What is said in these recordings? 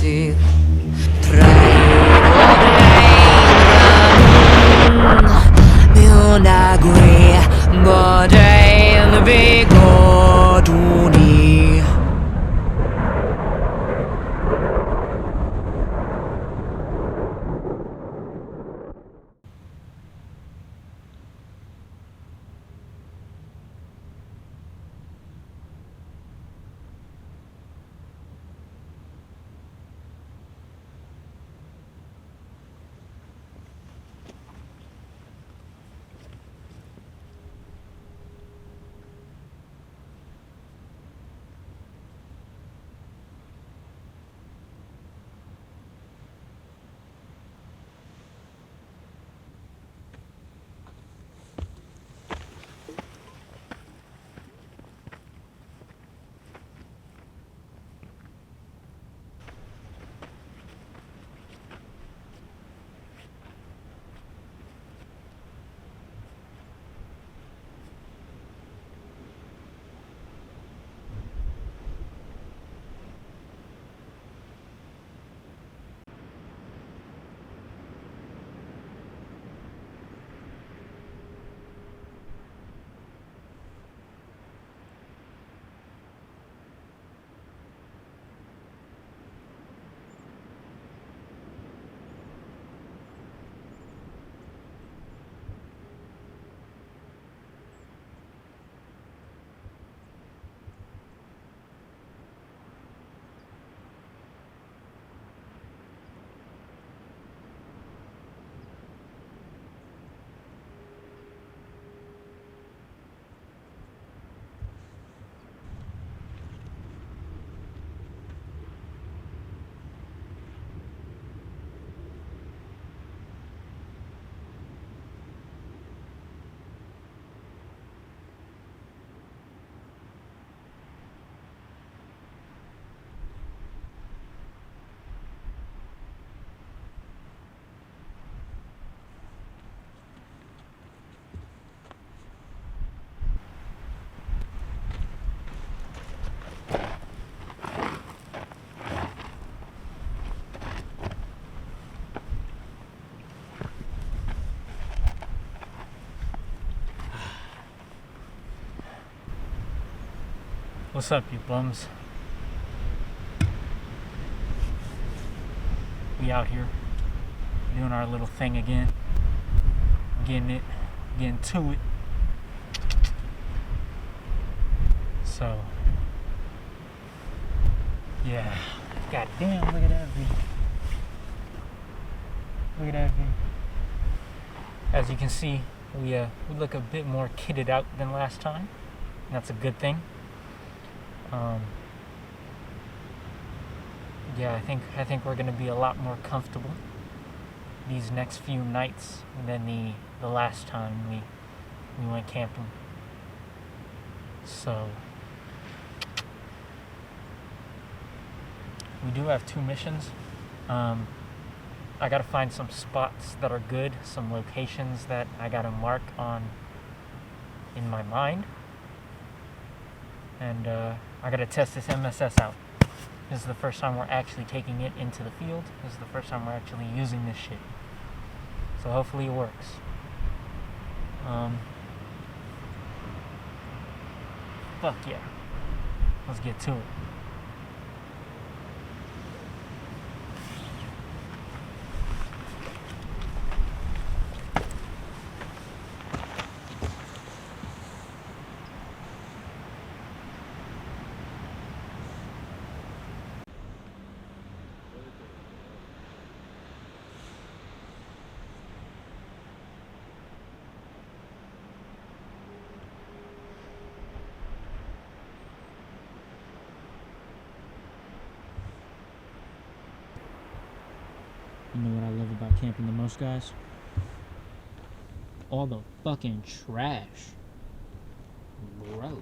sit tra 변하구이 모든 비고두니 What's up, you bums? We out here doing our little thing again, getting to it. So, yeah. God damn, look at that view. Look at that view. As you can see, we look a bit more kitted out than last time. That's a good thing. Yeah, I think we're gonna be a lot more comfortable these next few nights than the last time we went camping. So we do have 2 missions. I gotta find some spots that are good, some locations that I gotta mark on in my mind. And I gotta test this MSS out. This is the first time we're actually taking it into the field. This is the first time we're actually using this shit. So hopefully it works. Fuck yeah. Let's get to it. You know what I love about camping the most, guys? All the fucking trash. Bro.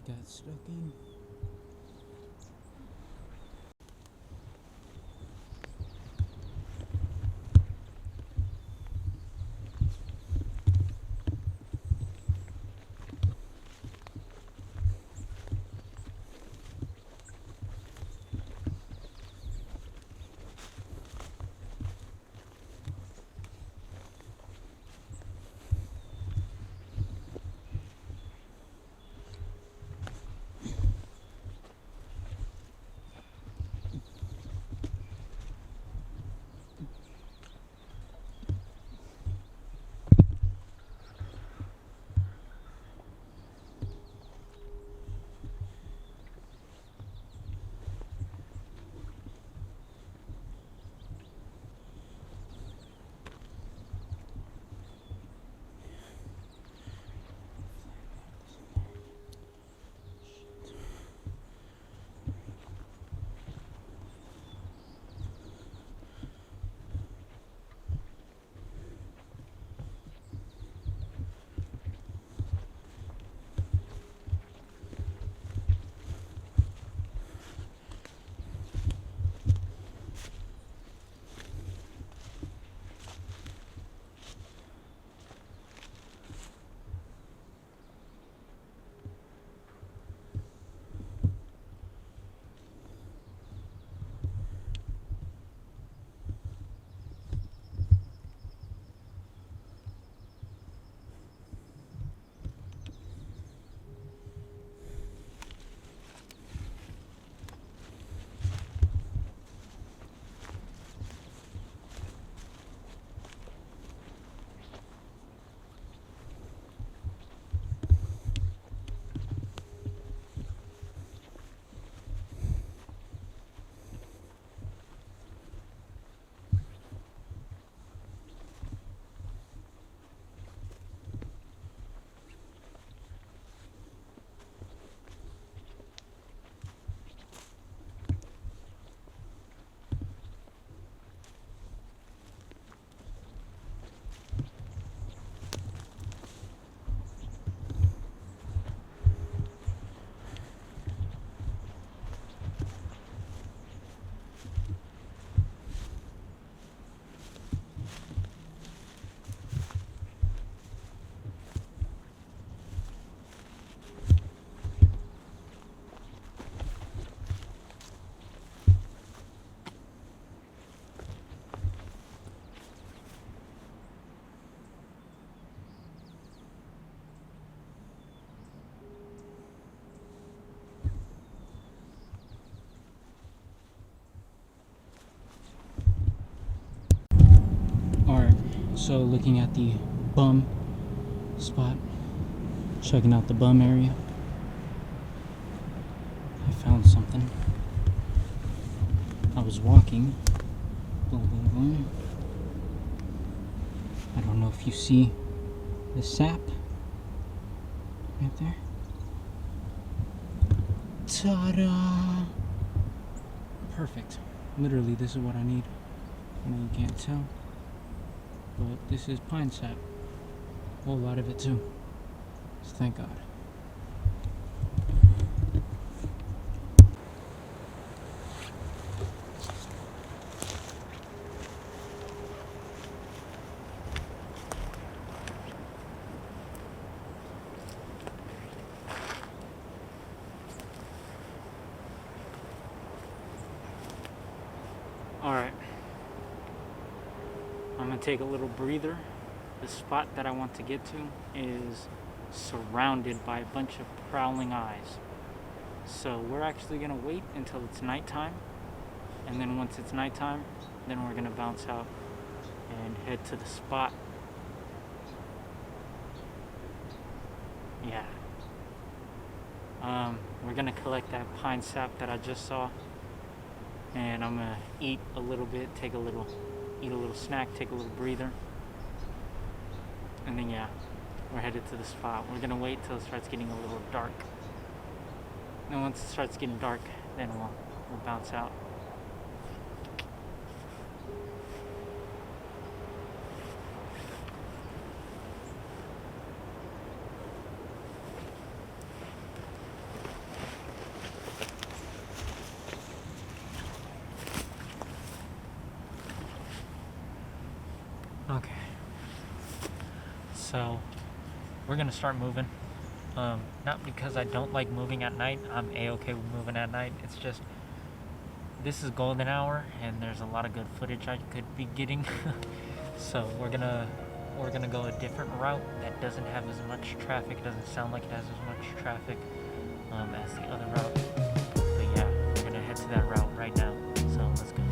got stuck in. So looking at the bum spot, checking out the bum area, I found something. I was walking, boom, boom, boom. I don't know if you see the sap right there. Ta-da! Perfect. Literally, this is what I need. I know you can't tell, but this is pine sap. A whole lot of it too. So thank God. Alright, I'm going to take a little breather. The spot that I want to get to is surrounded by a bunch of prowling eyes. So we're actually going to wait until it's nighttime, and then once it's nighttime, then we're going to bounce out and head to the spot. Yeah. We're going to collect that pine sap that I just saw. And I'm gonna eat a little bit, eat a little snack, take a little breather. And then yeah, we're headed to the spot. We're gonna wait till it starts getting a little dark. And once it starts getting dark, then we'll bounce out. Okay. So, we're gonna start moving. Not because I don't like moving at night. I'm a-okay with moving at night. It's just, this is golden hour, and there's a lot of good footage I could be getting. So we're gonna go a different route that doesn't have as much traffic. It doesn't sound like it has as much traffic as the other route. But yeah, we're gonna head to that route right now. So let's go.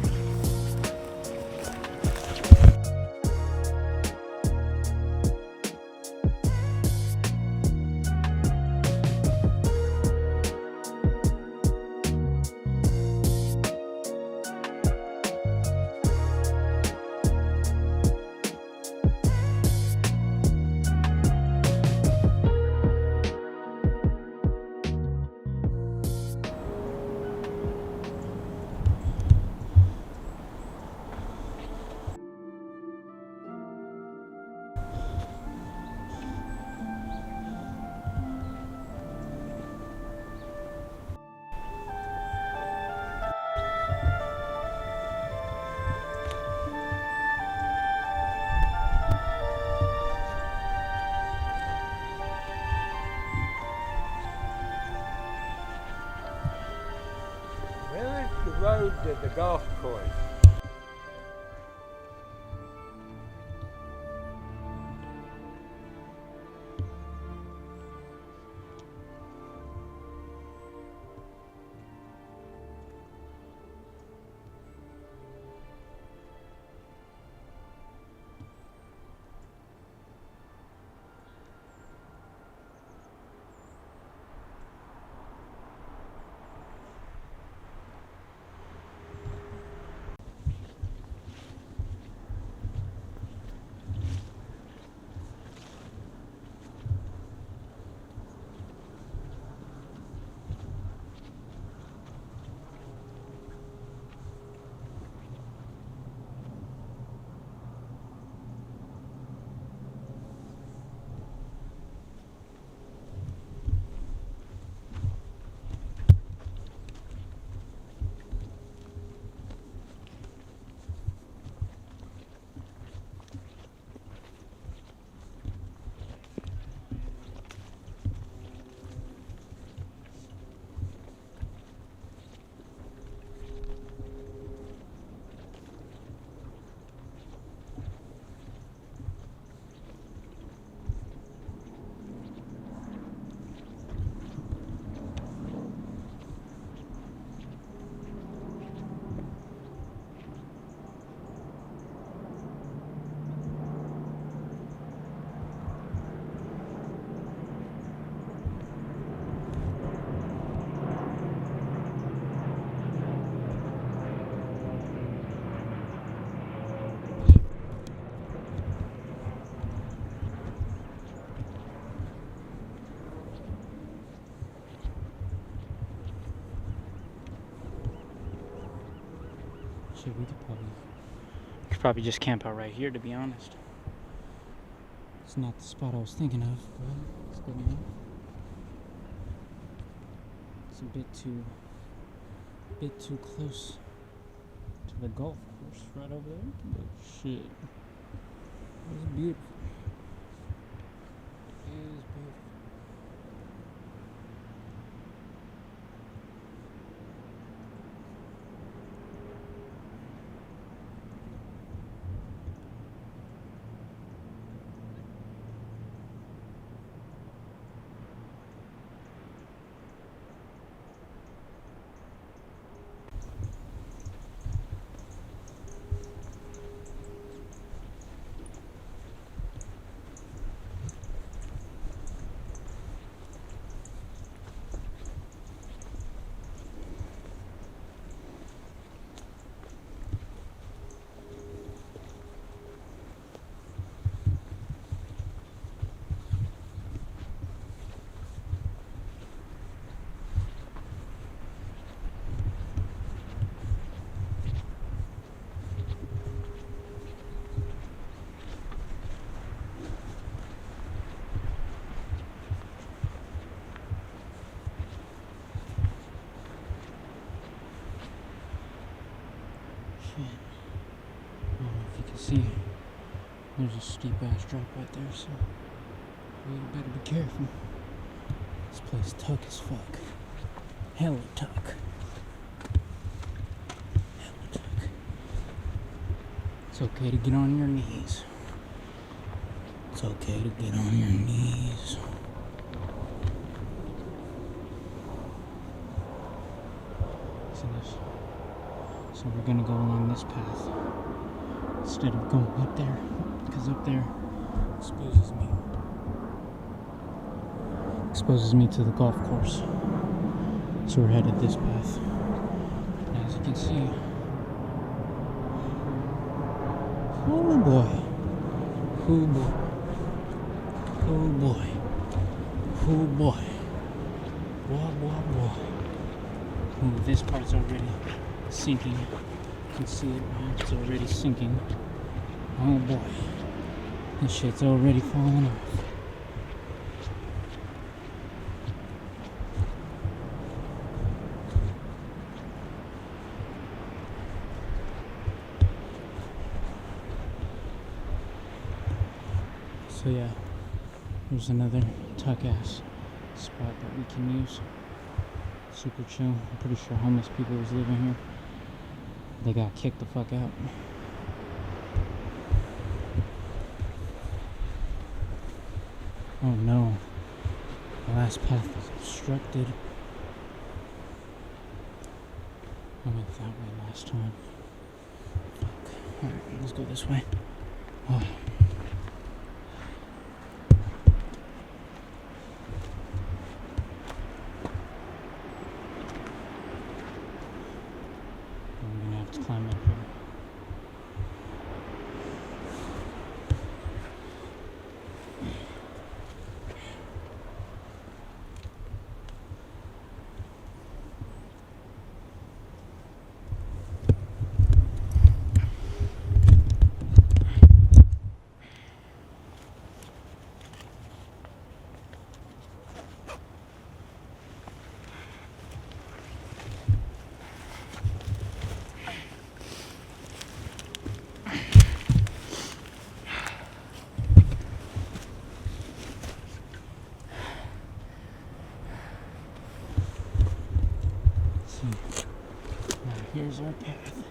Where is the road to the golf course? Should we could probably just camp out right here, to be honest. It's not the spot I was thinking of, but it's good enough. It's a bit too close to the golf course right over there. But shit, it's beautiful. It is beautiful. I don't know if you can see There's a steep ass drop right there, so you better be careful. This place tuck as fuck. Hella tuck. Hella tuck. It's okay to get on your knees. It's okay to get on your knees. See this? So we're gonna go along this path instead of going up there, because up there exposes me to the golf course. So we're headed this path. And as you can see, oh boy, oh boy, oh boy, oh boy, boy. Ooh, this part's already sinking. You can see it now, it's already sinking. Oh boy, this shit's already falling off. So yeah, there's another tuck-ass spot that we can use. Super chill. I'm pretty sure homeless people was living here. They got kicked the fuck out. Oh no. The last path was obstructed. I went that way last time. Fuck. Alright, let's go this way. Oh. Climb up here. Now here's our path.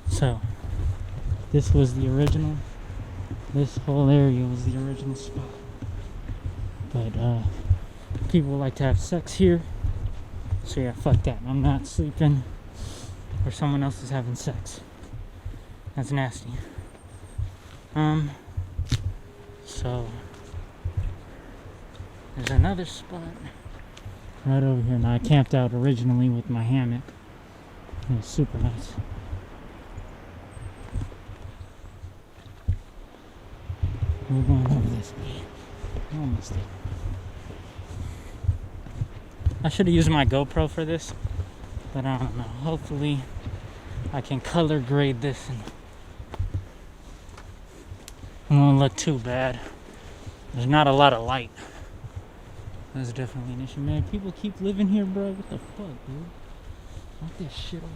So, this was the original. This whole area was the original spot. But, people like to have sex here. So yeah, fuck that. I'm not sleeping where someone else is having sex. That's nasty. So, there's another spot right over here. Now, I camped out originally with my hammock. It was super nice. We're going over this way. Almost there. I should have used my GoPro for this, but I don't know. Hopefully, I can color grade this and it won't look too bad. There's not a lot of light. That's definitely an issue, man. People keep living here, bro. What the fuck, dude? Knock this shit off.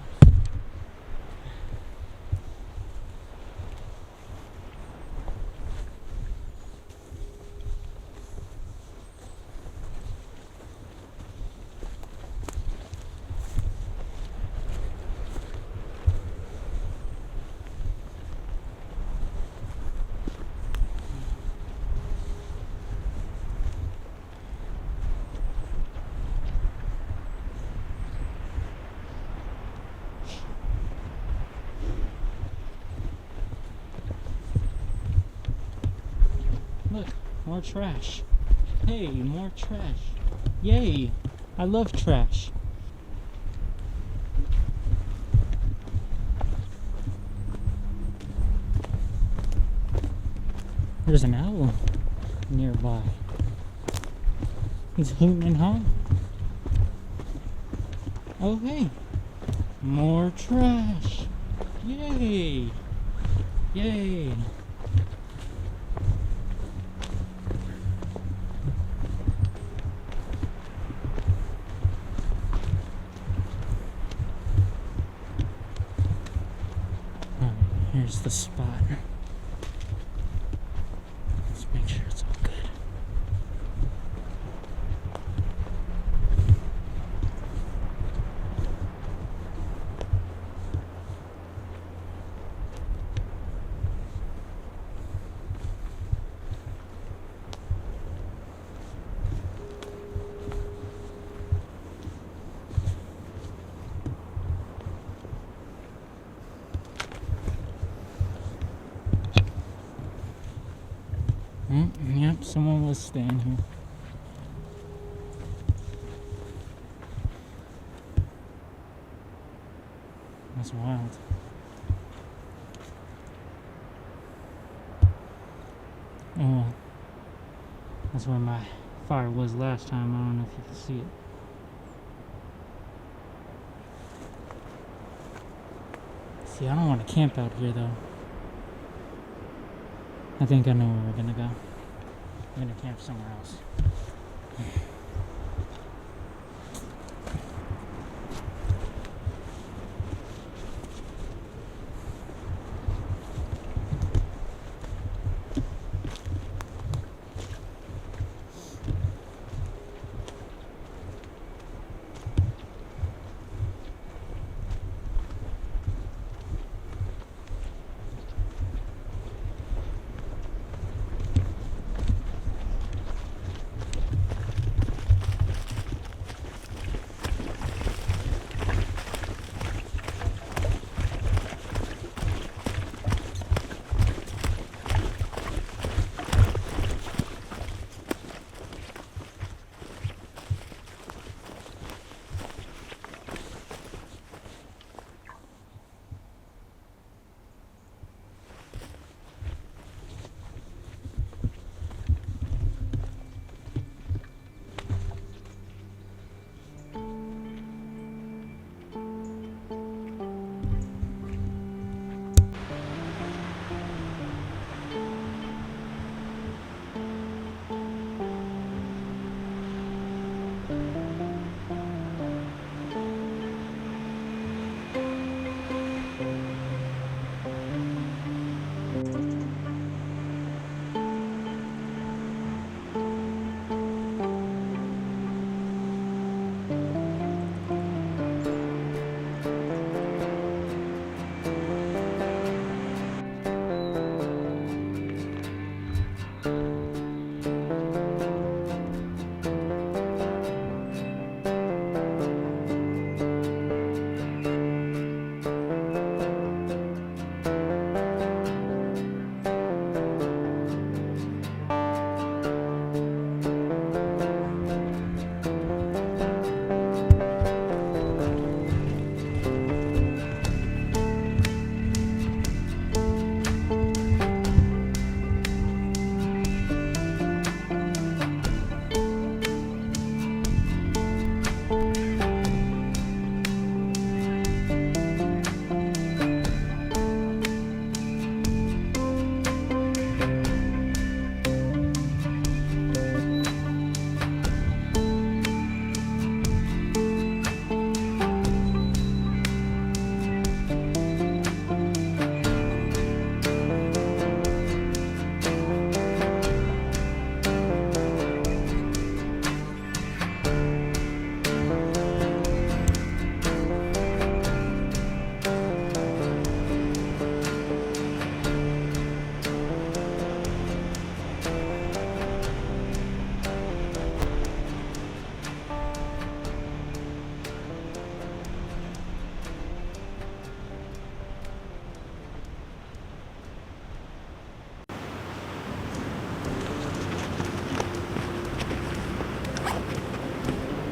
Look, more trash. Hey, more trash. Yay! I love trash. There's an owl nearby. He's hooting and hawing. Oh, hey. More trash. Yay! Yay! Alright, here's the spot. Let's make sure it's all good. Yep, someone was staying here. That's wild. Oh well. That's where my fire was last time. I don't know if you can see it. See, I don't want to camp out here though. I think I know where we're gonna go. I'm gonna camp somewhere else.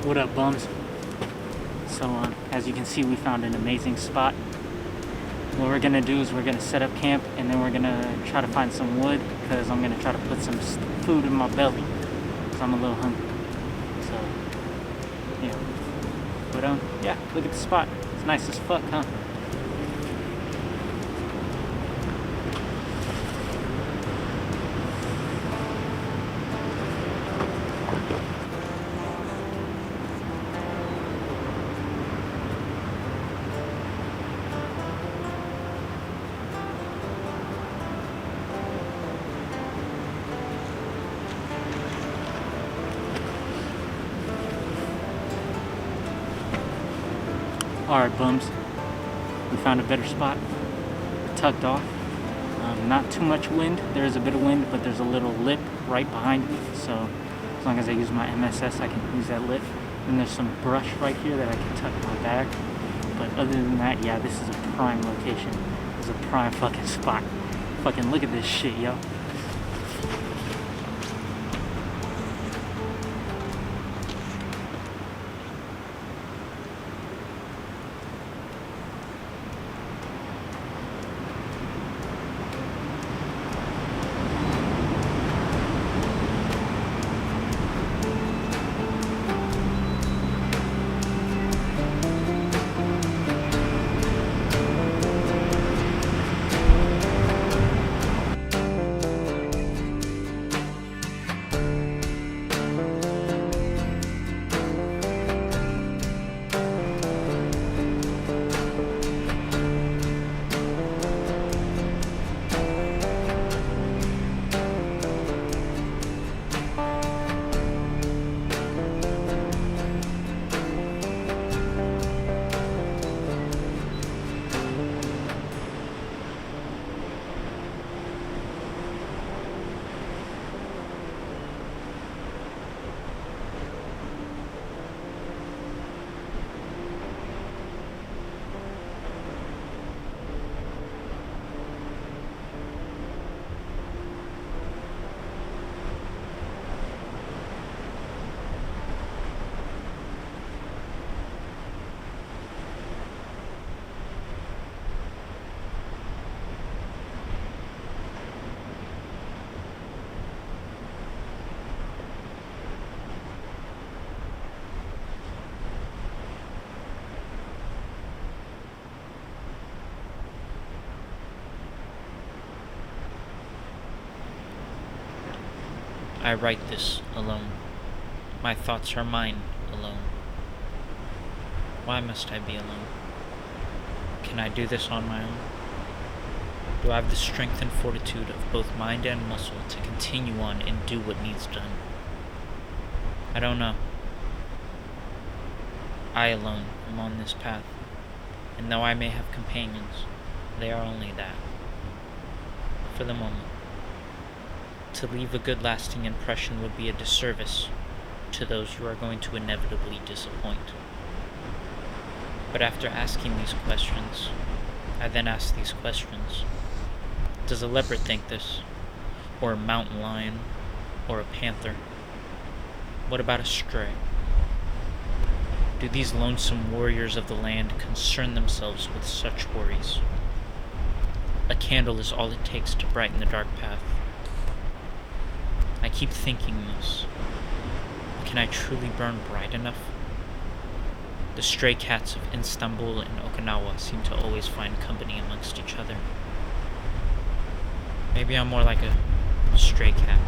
What up, bums? So, as you can see, we found an amazing spot. What we're gonna do is we're gonna set up camp, and then we're gonna try to find some wood, because I'm gonna try to put some food in my belly, because I'm a little hungry. So, yeah. But, yeah, look at the spot. It's nice as fuck, huh? Alright, bums. We found a better spot. Tucked off. Not too much wind. There is a bit of wind, but there's a little lip right behind me. So as long as I use my MSS, I can use that lip. And there's some brush right here that I can tuck in my bag. But other than that, yeah, this is a prime location. This is a prime fucking spot. Fucking look at this shit, yo. I write this alone. My thoughts are mine alone. Why must I be alone? Can I do this on my own? Do I have the strength and fortitude of both mind and muscle to continue on and do what needs done? I don't know. I alone am on this path, and though I may have companions, they are only that. For the moment. To leave a good lasting impression would be a disservice to those you are going to inevitably disappoint. But after asking these questions, I then ask these questions. Does a leopard think this? Or a mountain lion? Or a panther? What about a stray? Do these lonesome warriors of the land concern themselves with such worries? A candle is all it takes to brighten the dark path. I keep thinking this. Can I truly burn bright enough? The stray cats of Istanbul and Okinawa seem to always find company amongst each other. Maybe I'm more like a stray cat.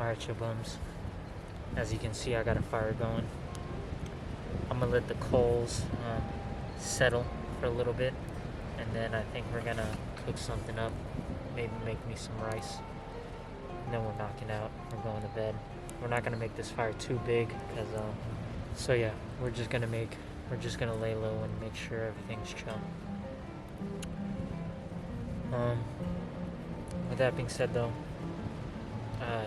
Alright, you bums. As you can see, I got a fire going. I'm gonna let the coals settle for a little bit, and then I think we're gonna cook something up. Maybe make me some rice. And then we're knocking out. We're going to bed. We're not gonna make this fire too big, because so yeah, we're just gonna lay low and make sure everything's chill. With that being said, though,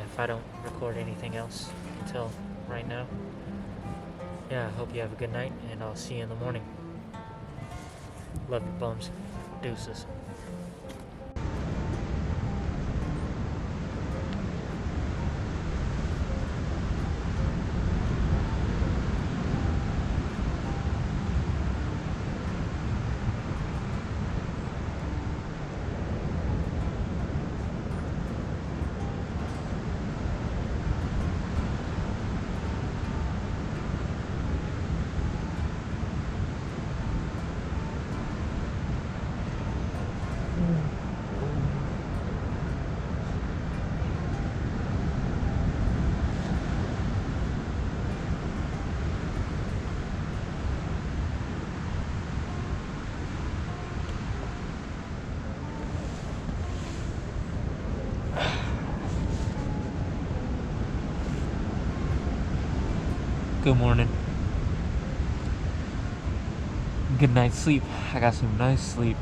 if I don't record anything else until right now, yeah, I hope you have a good night, and I'll see you in the morning. Love you, bums. Deuces. Good morning. Good night's sleep. I got some nice sleep.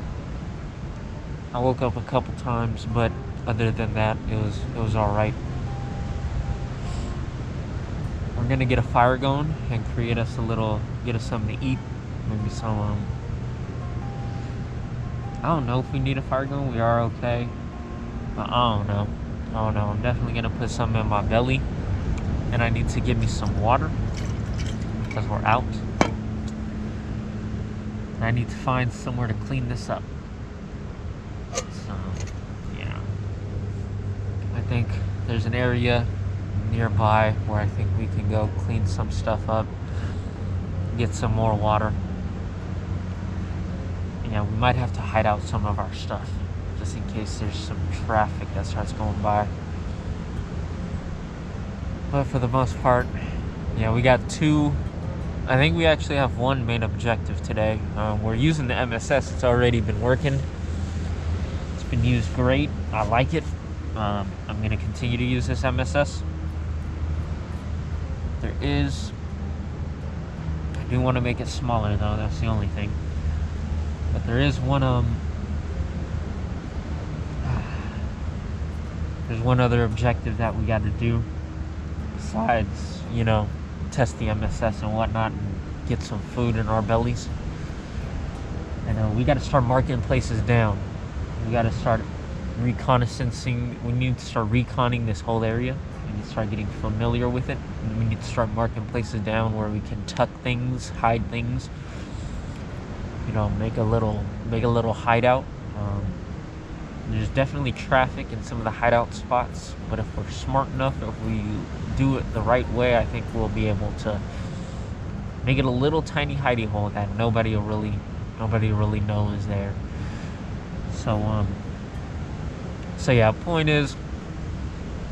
I woke up a couple times, but other than that, it was all right. We're gonna get a fire going and get us something to eat. Maybe some. I don't know if we need a fire going. We are okay, but I don't know. I'm definitely gonna put something in my belly, and I need to get me some water, because we're out. And I need to find somewhere to clean this up. So, yeah. I think there's an area nearby where I think we can go clean some stuff up, get some more water. Yeah, we might have to hide out some of our stuff, just in case there's some traffic that starts going by. But for the most part, yeah, we got two. I think we actually have one main objective today. We're using the MSS. It's already been working. It's been used great. I like it. I'm going to continue to use this MSS. I do want to make it smaller, though. That's the only thing. But there is one there's one other objective that we got to do besides, test the MSS and whatnot and get some food in our bellies. And we got to start marking places down. We got to start reconnaissancing. We need to start reconning this whole area. We need to start getting familiar with it. And we need to start marking places down where we can tuck things, hide things. Make a little hideout. There's definitely traffic in some of the hideout spots, but if we're smart enough, if we do it the right way, I think we'll be able to make it a little tiny hidey hole that nobody will really know is there. So yeah, point is,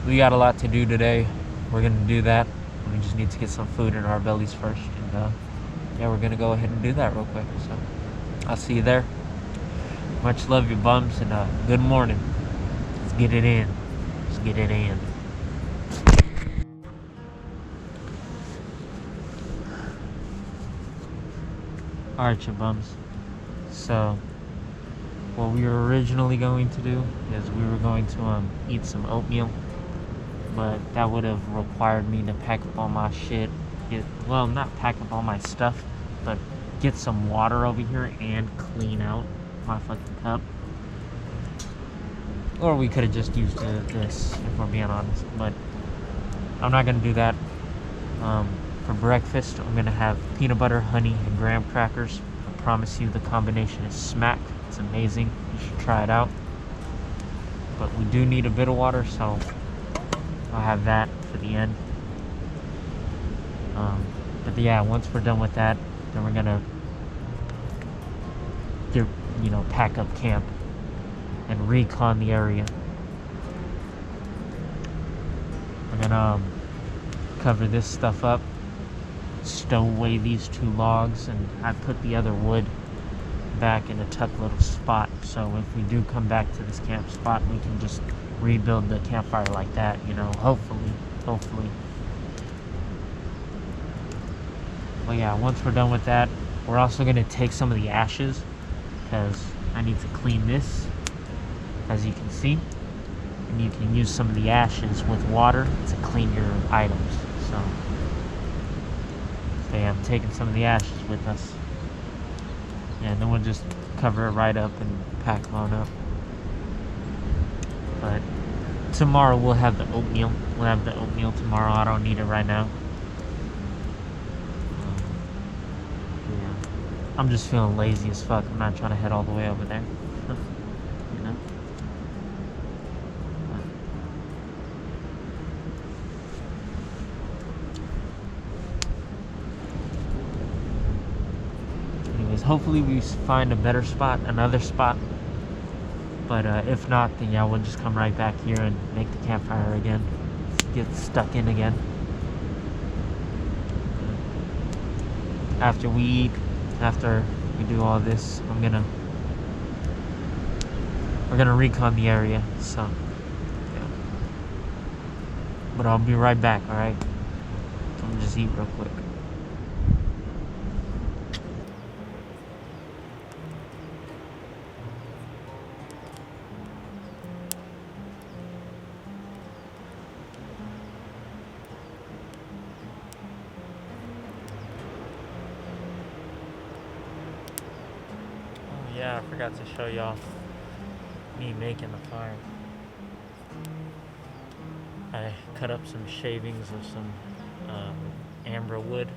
we got a lot to do today. We're gonna do that. We just need to get some food in our bellies first, and yeah, we're gonna go ahead and do that real quick. So I'll see you there. Much love, you bums, and good morning. Let's get it in. Alright, you bums. So, what we were originally going to do is we were going to eat some oatmeal, but that would have required me to pack up all my shit. Not pack up all my stuff, but get some water over here and clean out my fucking cup. Or we could have just used this, if we're being honest, but I'm not gonna do that. For breakfast, I'm gonna have peanut butter, honey, and graham crackers. I promise you the combination is smack. It's amazing. You should try it out. But we do need a bit of water, so I'll have that for the end. But yeah, once we're done with that, then we're gonna pack up camp and recon the area. We're gonna cover this stuff up, stow away these 2 logs, and I put the other wood back in a tucked little spot, so if we do come back to this camp spot, we can just rebuild the campfire like that, you know, hopefully. But yeah, once we're done with that, we're also going to take some of the ashes, because I need to clean this, as you can see, and you can use some of the ashes with water to clean your items. So yeah, I'm taking some of the ashes with us. Yeah, and then we'll just cover it right up and pack it on up. But tomorrow we'll have the oatmeal. We'll have the oatmeal tomorrow. I don't need it right now. Yeah. I'm just feeling lazy as fuck. I'm not trying to head all the way over there. You know? Anyways, hopefully we find a better spot, another spot. But if not, then yeah, we'll just come right back here and make the campfire again. Get stuck in again. After we eat, after we do all this, we're gonna recon the area. So yeah. But I'll be right back. All right. I'm gonna just eat real quick. Yeah, I forgot to show y'all me making the fire. I cut up some shavings of some amber wood,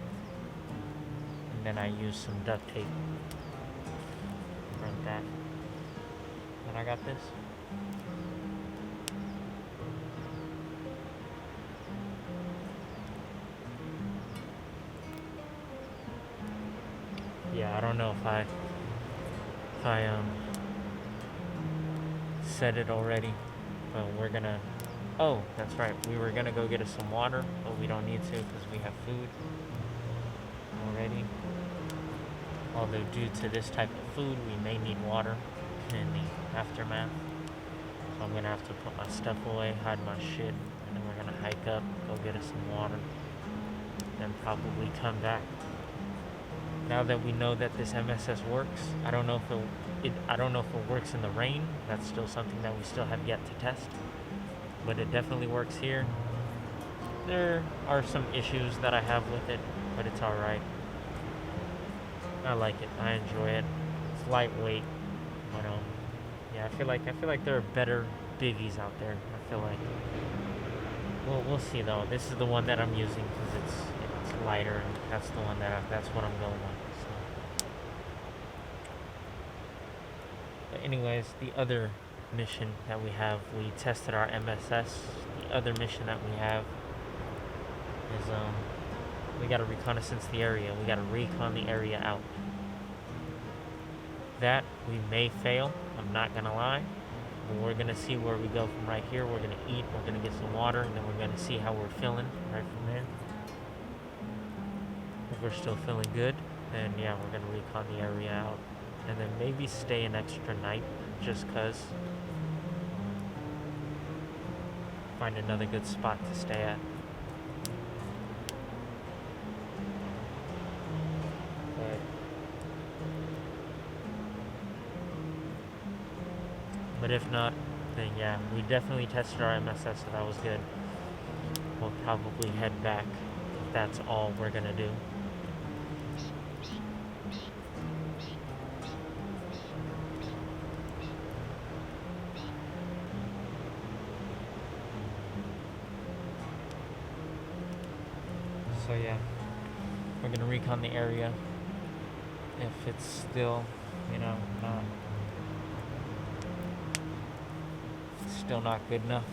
and then I used some duct tape like that. And I got this. Yeah, I don't know if I said it already, but we're gonna, oh, that's right, we were gonna go get us some water, but we don't need to because we have food already. Although due to this type of food, we may need water in the aftermath. So I'm gonna have to put my stuff away, hide my shit, and then we're gonna hike up, go get us some water, then probably come back. Now that we know that this MSS works, I don't know if it works in the rain. That's still something that we still have yet to test. But it definitely works here. There are some issues that I have with it, but it's alright. I like it. I enjoy it. It's lightweight. But yeah, I feel like there are better bivvies out there. I feel like we'll see though. This is the one that I'm using because it's lighter, and that's the one that's what I'm going with. So. But anyways, the other mission that we have, we tested our MSS. The other mission that we have is we gotta reconnaissance the area. We gotta recon the area out. That we may fail, I'm not gonna lie. But we're gonna see where we go from right here. We're gonna eat, we're gonna get some water, and then we're gonna see how we're feeling right from there. If we're still feeling good, then yeah, we're gonna recon the area out. And then maybe stay an extra night, just cause. Find another good spot to stay at. But if not, then yeah, we definitely tested our MSS, so that was good. We'll probably head back if that's all we're gonna do. So yeah, we're gonna recon the area. If it's still, still not good enough.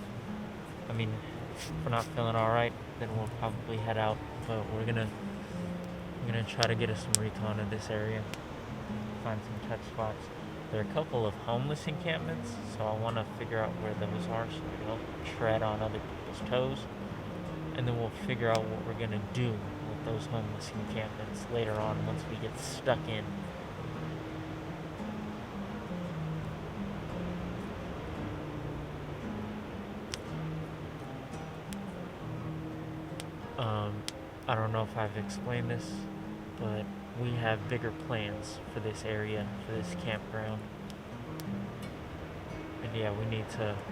I mean, if we're not feeling alright, then we'll probably head out. But we're gonna try to get us some recon in this area. Find some touch spots. There are a couple of homeless encampments, so I want to figure out where those are so we don't tread on other people's toes. and then we'll figure out what we're gonna do with those homeless encampments later on once we get stuck in. I don't know if I've explained this, but we have bigger plans for this area, for this campground. And yeah, we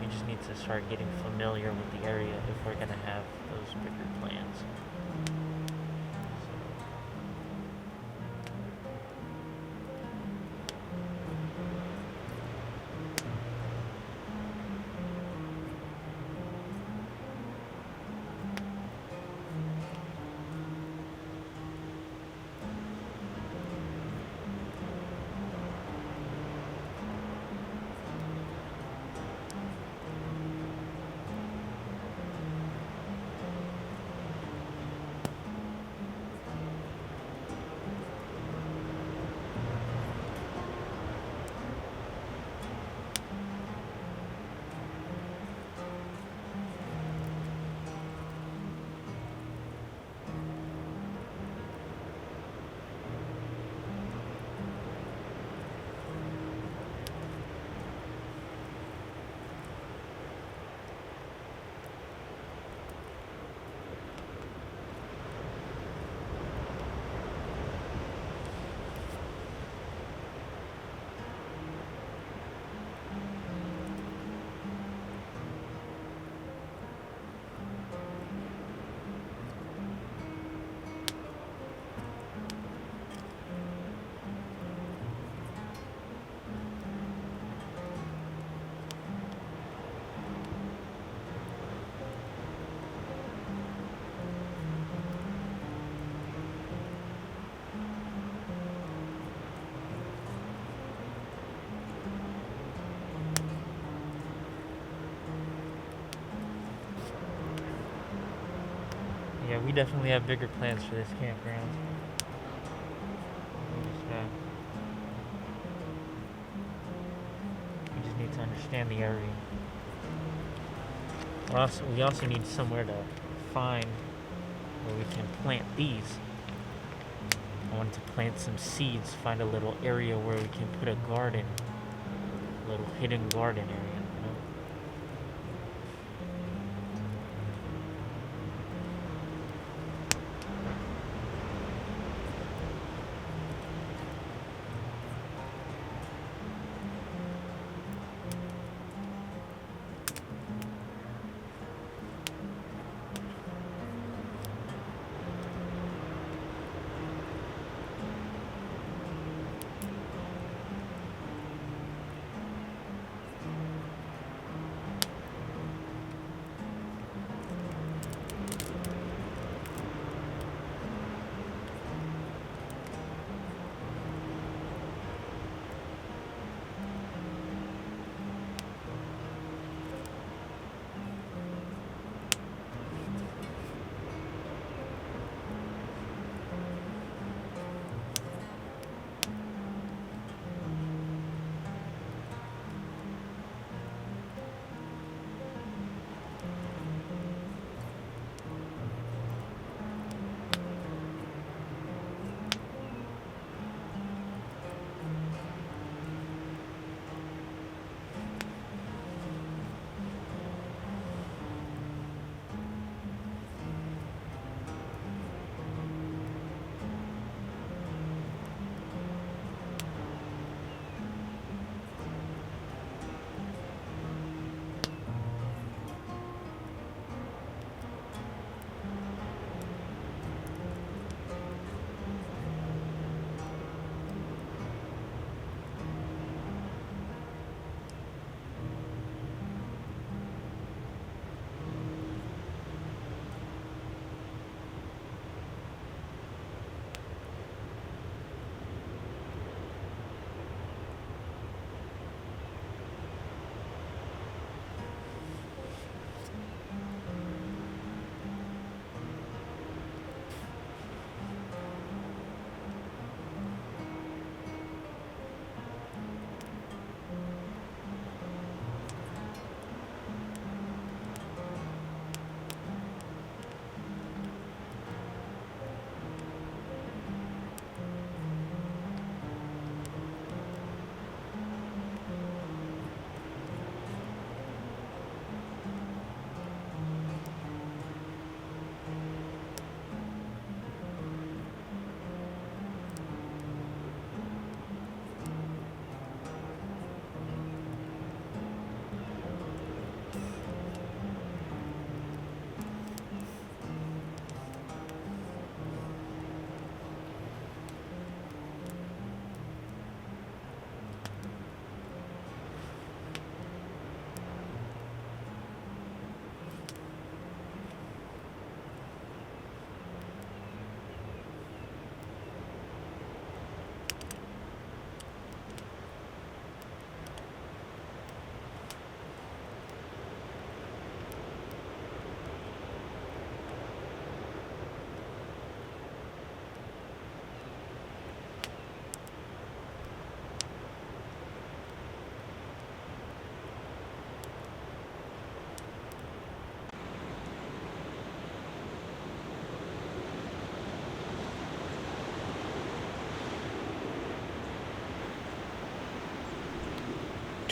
just need to start getting familiar with the area if we're gonna have those bigger plans. Yeah, we definitely have bigger plans for this campground. We just need to understand the area. We also need somewhere to find where we can plant these. I wanted to plant some seeds, find a little area where we can put a garden, a little hidden garden area.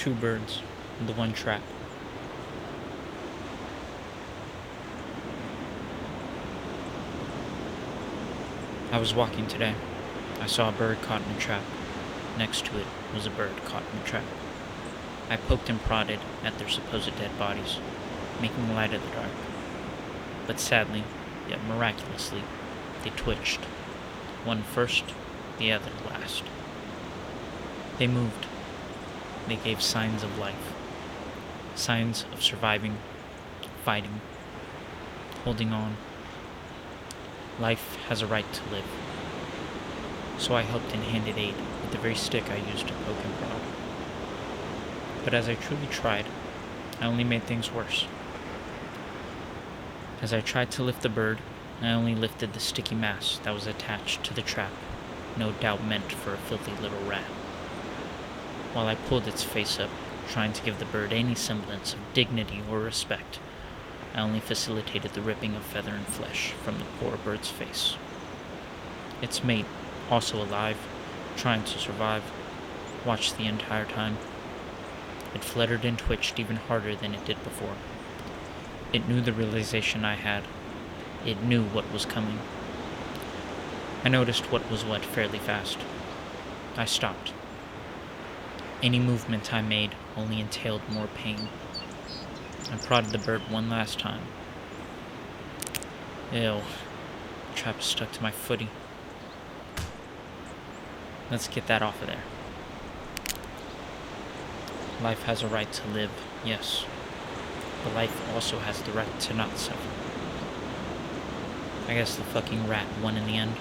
2 birds in the one trap. I was walking today. I saw a bird caught in a trap. Next to it was a bird caught in a trap. I poked and prodded at their supposed dead bodies, making light of the dark. But sadly, yet miraculously, they twitched. One first, the other last. They moved. They gave signs of life. Signs of surviving, fighting, holding on. Life has a right to live. So I helped and handed aid with the very stick I used to poke and prod. But as I truly tried, I only made things worse. As I tried to lift the bird, I only lifted the sticky mass that was attached to the trap, no doubt meant for a filthy little rat. While I pulled its face up, trying to give the bird any semblance of dignity or respect, I only facilitated the ripping of feather and flesh from the poor bird's face. Its mate, also alive, trying to survive, watched the entire time. It fluttered and twitched even harder than it did before. It knew the realization I had. It knew what was coming. I noticed what was what fairly fast. I stopped. Any movement I made only entailed more pain. I prodded the bird one last time. Ew. The trap is stuck to my footy. Let's get that off of there. Life has a right to live, yes. But life also has the right to not suffer. I guess the fucking rat won in the end.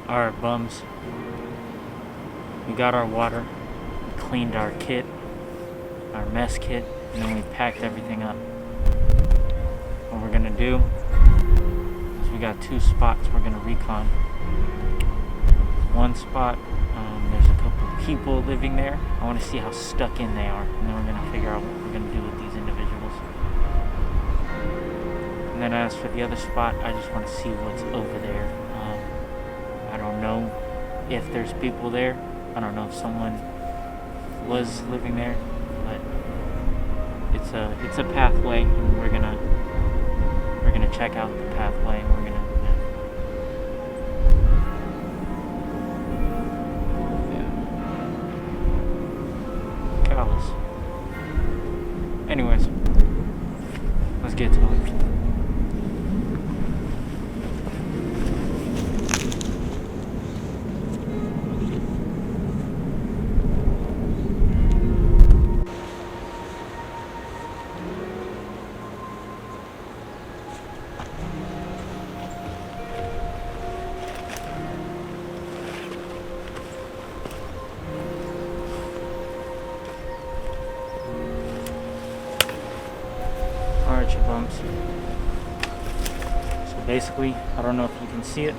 Alright, bums. We got our water, we cleaned our kit, our mess kit, and then we packed everything up. What we're gonna do is we got 2 spots we're gonna recon. One spot, there's a couple of people living there. I want to see how stuck in they are, and then we're gonna figure out what we're gonna do with these individuals. And then as for the other spot, I just want to see what's over there. I don't know if there's people there. I don't know if someone was living there, but it's a pathway, and we're gonna check out the pathway, and we're gonna callous. Anyways, let's get to it. Bumps. So basically, I don't know if you can see it.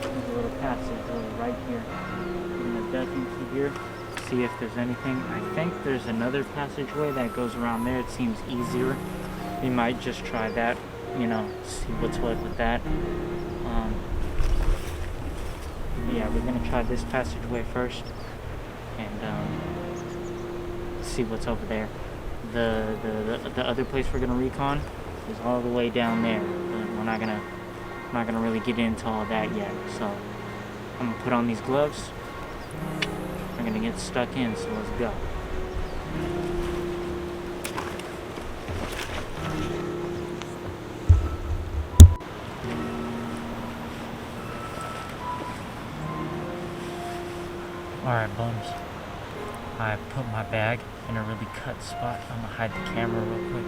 There's a little passage right here. I'm gonna duck into here, see if there's anything. I think there's another passageway that goes around there. It seems easier. We might just try that, you know, see what's what with that. Yeah, we're gonna try this passageway first and see what's over there. The other place we're gonna recon is all the way down there, but we're not gonna I'm not gonna really get into all that yet. So I'm gonna put on these gloves. We're gonna get stuck in, so let's go. Alright, bums. I put my bag in a really cut spot. I'm gonna hide the camera real quick.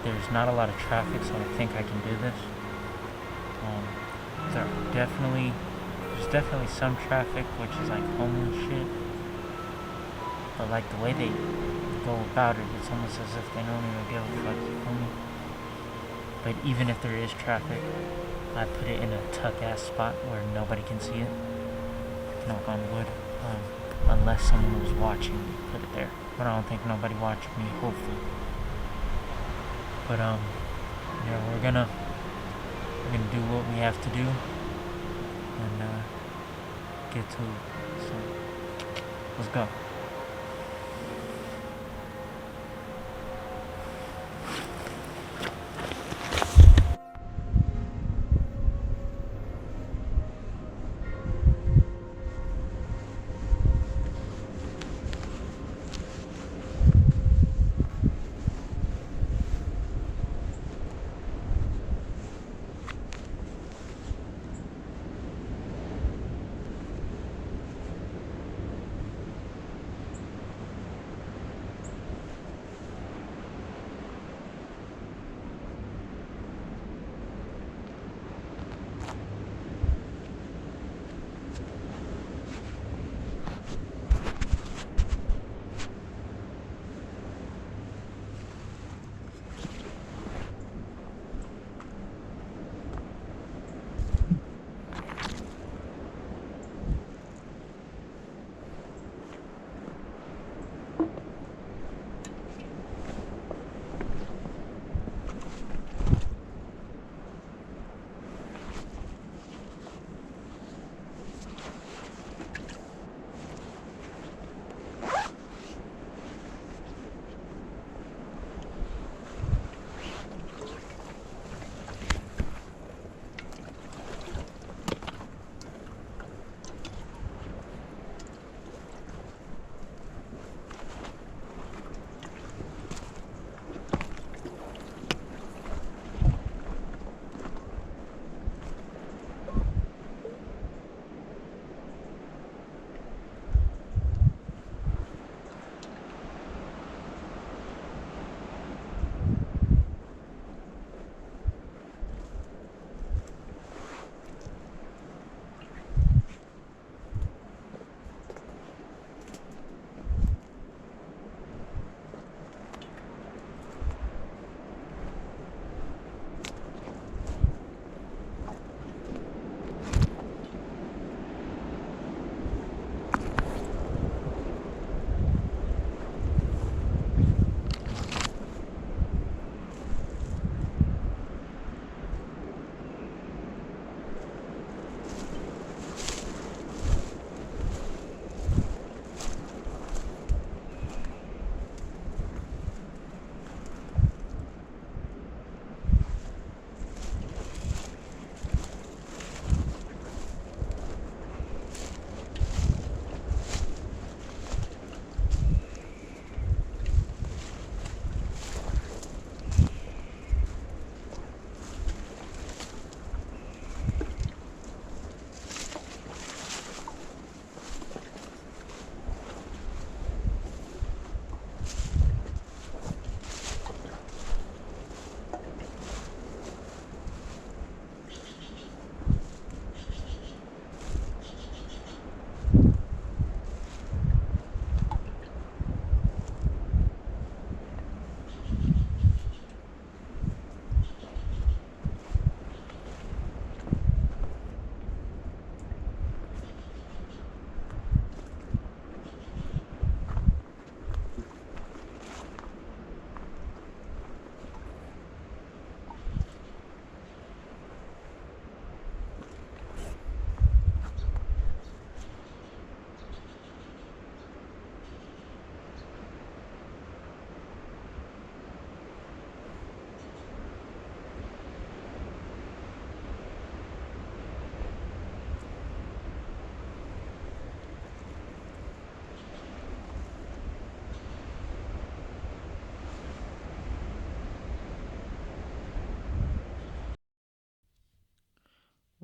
There's not a lot of traffic, so I think I can do this. There's definitely some traffic, which is like homeless shit. But like the way they go about it, it's almost as if they don't even give a fuck, you feel me? But even if there is traffic, I put it in a tuck-ass spot where nobody can see it. Knock on wood. Unless someone was watching me put it there. But I don't think nobody watched me, hopefully. But yeah, we're gonna do what we have to do and get to it. So let's go.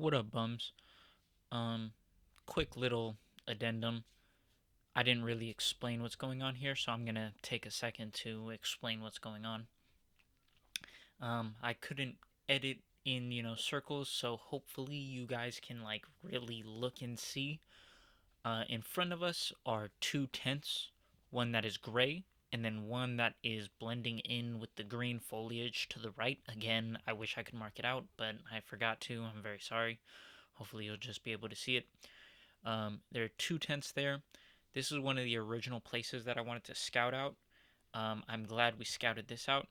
What up, bums? Quick little addendum. I didn't really explain what's going on here, so I'm gonna take a second to explain what's going on. I couldn't edit in, circles, so hopefully you guys can, like, really look and see. In front of us are two tents, one that is gray, and then one that is blending in with the green foliage to the right. Again, I wish I could mark it out, but I forgot to. I'm very sorry. Hopefully you'll just be able to see it. There are two tents there. This is one of the original places that I wanted to scout out. I'm glad we scouted this out.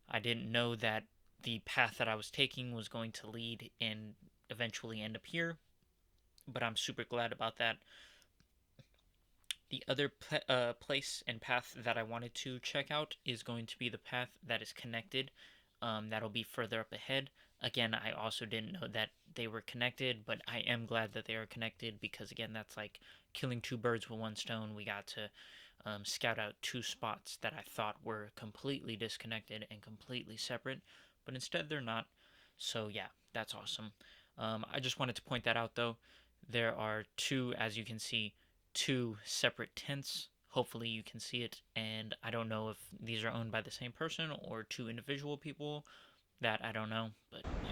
I didn't know that the path that I was taking was going to lead and eventually end up here, but I'm super glad about that. The other place and path that I wanted to check out is going to be the path that is connected. That'll be further up ahead. Again, I also didn't know that they were connected, but I am glad that they are connected because, again, that's like killing two birds with one stone. We got to scout out two spots that I thought were completely disconnected and completely separate, but instead they're not. So, yeah, that's awesome. I just wanted to point that out, though. There are two, as you can see, two separate tents. Hopefully you can see it, and I don't know if these are owned by the same person or two individual people. That I don't know, but yeah.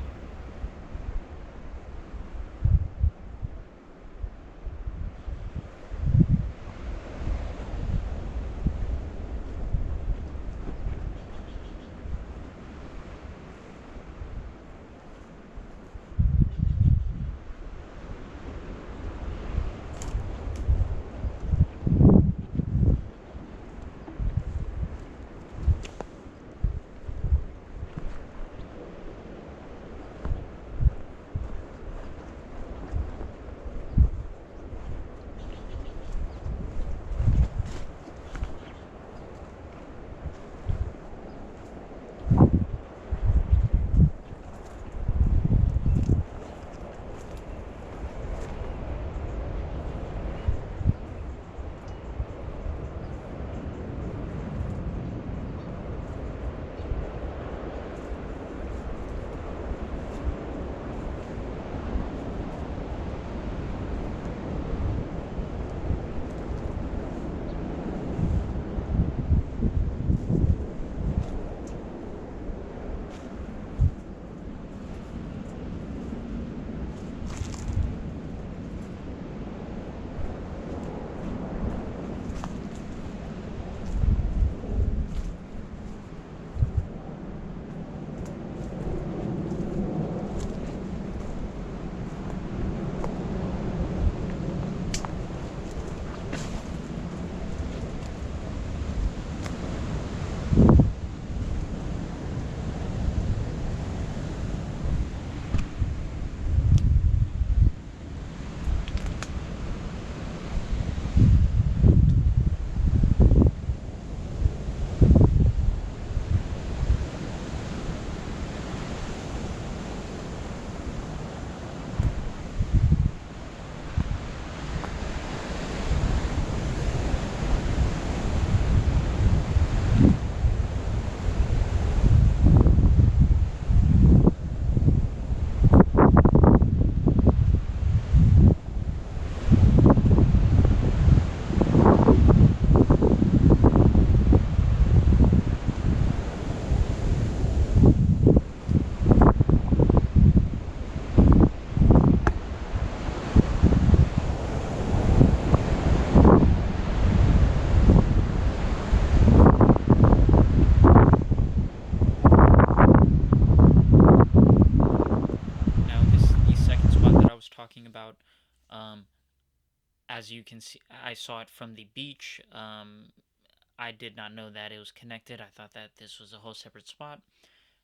Talking about, as you can see, I saw it from the beach. I did not know that it was connected. I thought that this was a whole separate spot.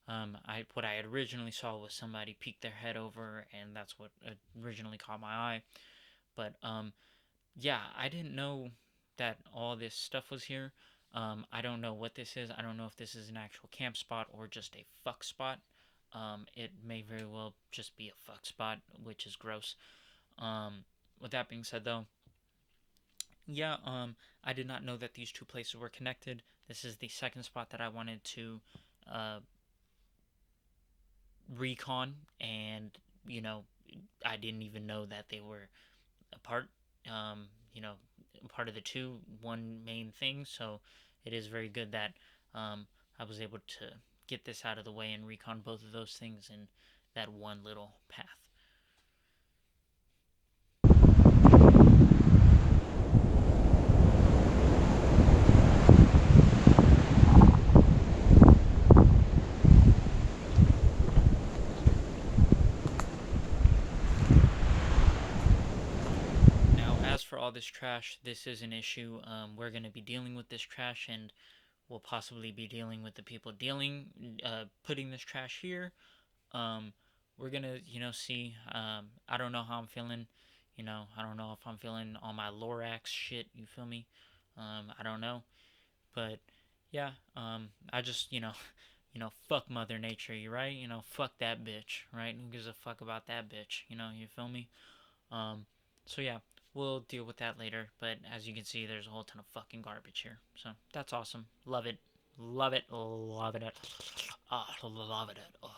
What I originally saw was somebody peek their head over, and that's what originally caught my eye. But yeah, I didn't know that all this stuff was here. I don't know what this is. I don't know if this is an actual camp spot or just a fuck spot. It may very well just be a fuck spot, which is gross. With that being said, though, yeah, I did not know that these two places were connected. This is the second spot that I wanted to recon, and I didn't even know that they were a part, you know, part of the one main thing. So it is very good that I was able to get this out of the way and recon both of those things in that one little path. For all this trash, this is an issue. We're going to be dealing with this trash, and we'll possibly be dealing with the people putting this trash here. We're going to, see. I don't know how I'm feeling. I don't know if I'm feeling all my Lorax shit, you feel me? I don't know. But, yeah, I just, fuck Mother Nature, you right? Fuck that bitch, right? Who gives a fuck about that bitch, you feel me? So, yeah. We'll deal with that later, but as you can see, there's a whole ton of fucking garbage here. So, that's awesome. Love it. Love it. Love it. Love it. Oh.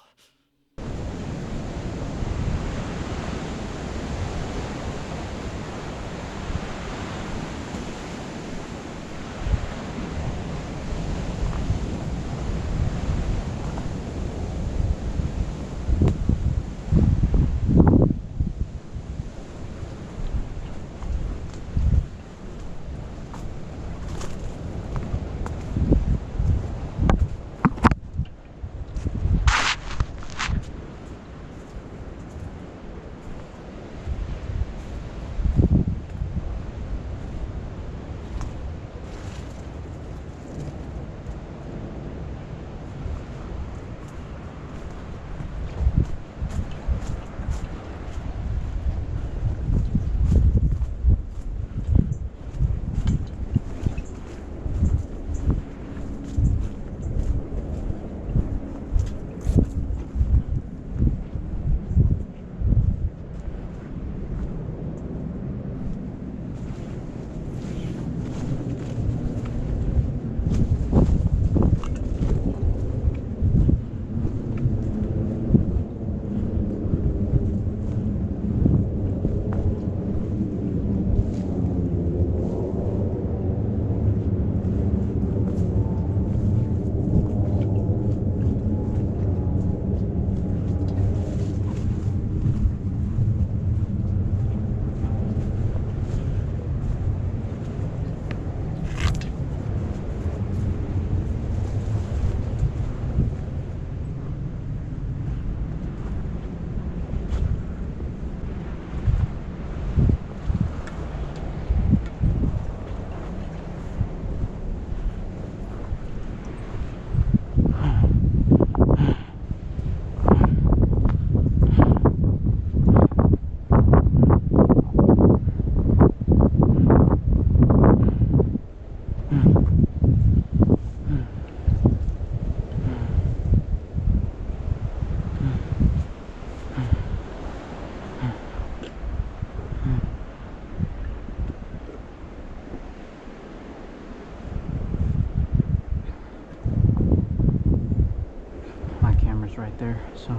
Right there, so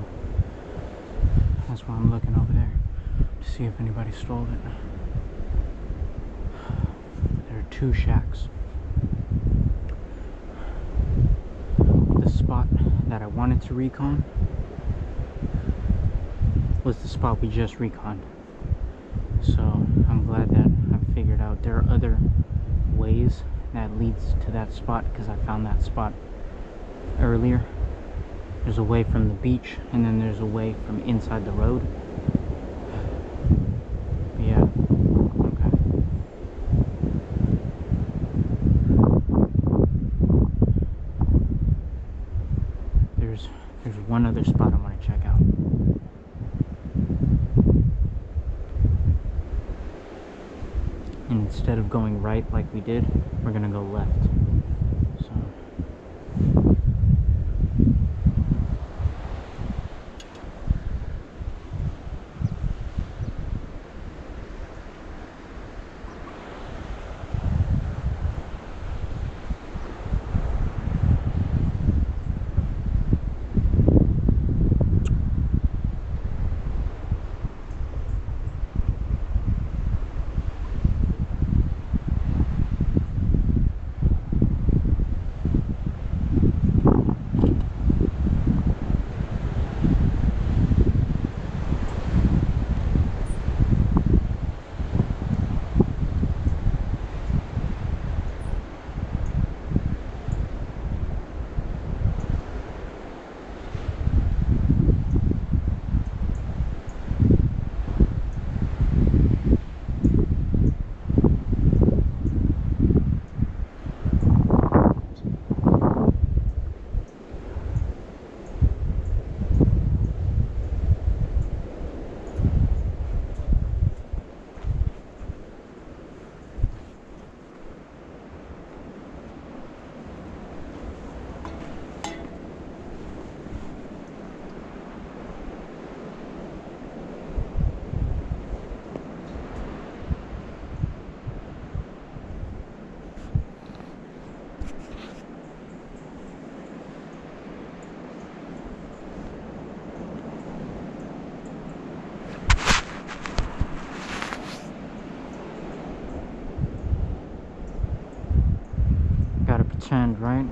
that's why I'm looking over there to see if anybody stole it. There are 2 shacks. The spot that I wanted to recon was the spot we just reconned, so I'm glad that I figured out there are other ways that leads to that spot, because I found that spot earlier. There's a way from the beach, and then there's a way from inside the road. Yeah, okay. There's one other spot I want to check out. And instead of going right like we did, we're gonna go left. So end, right?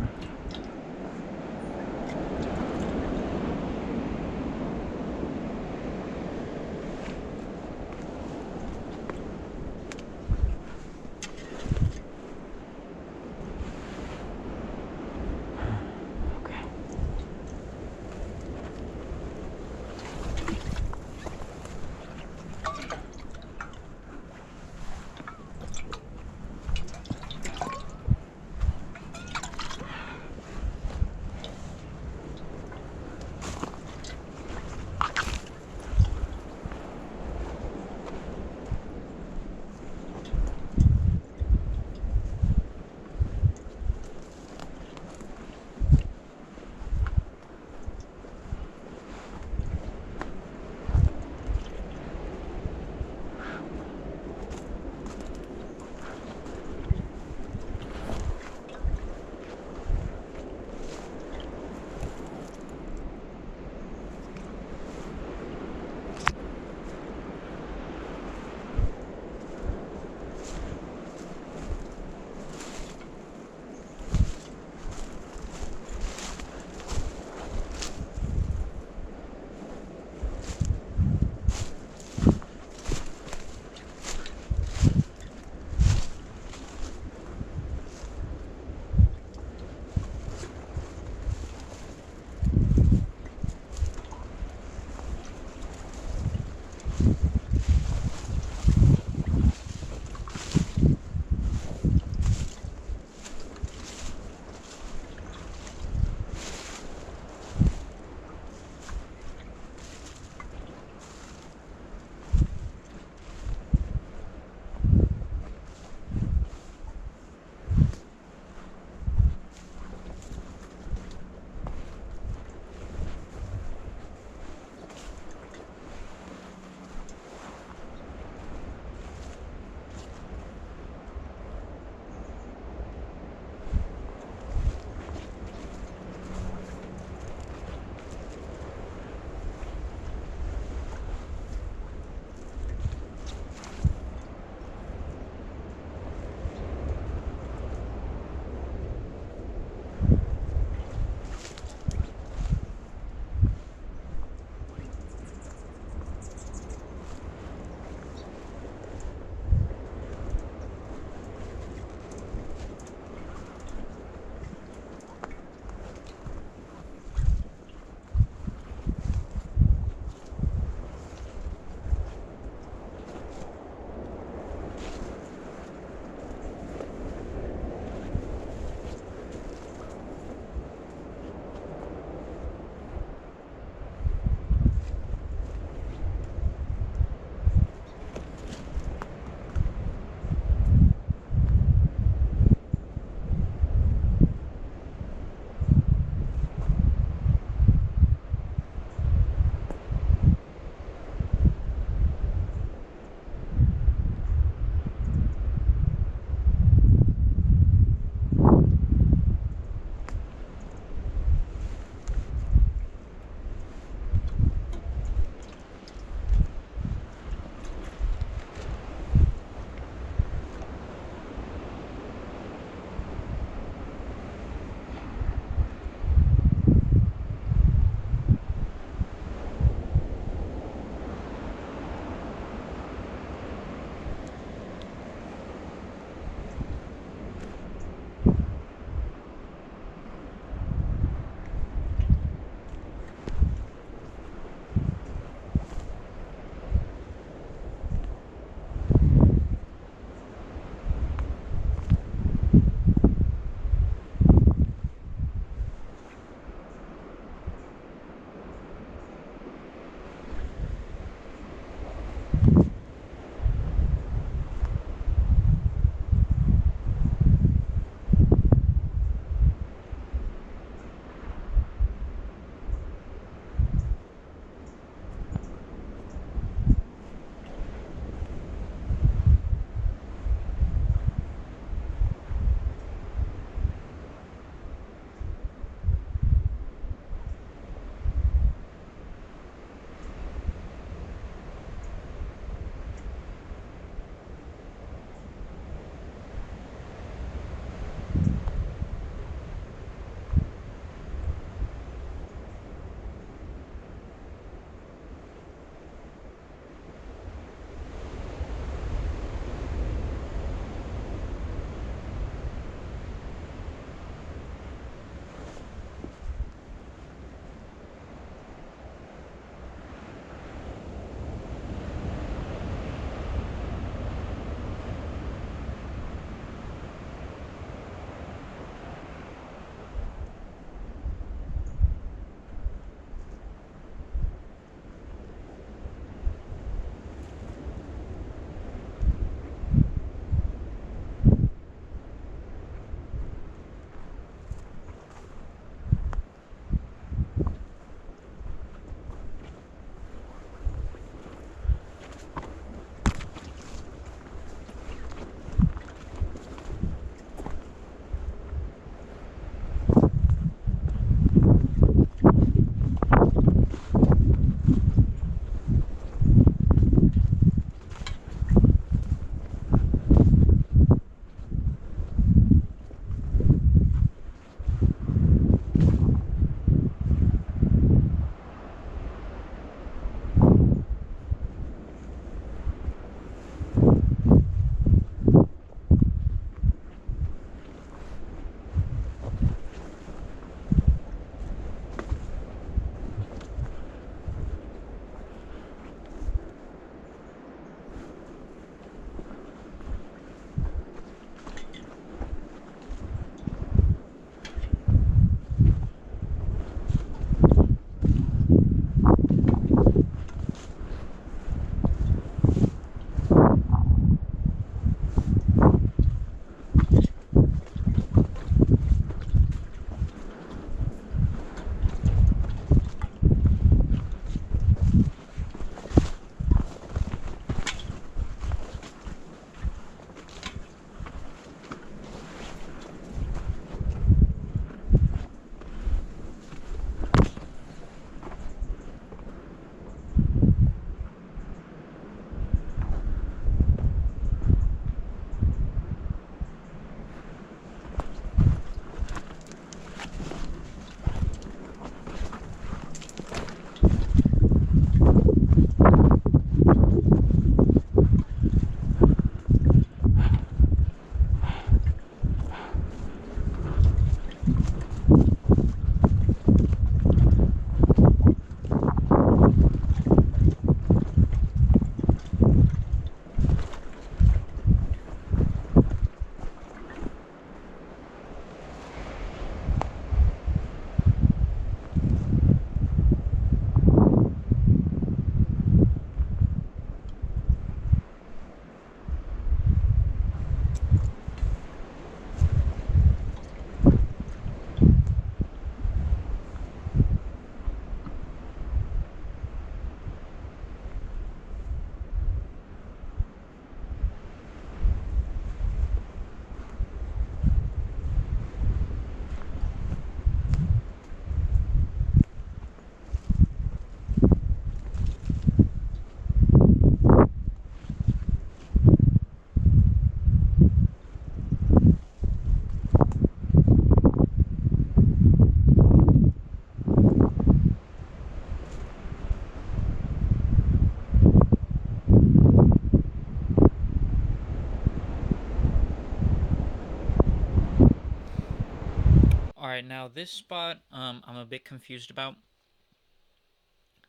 Alright, now this spot, I'm a bit confused about.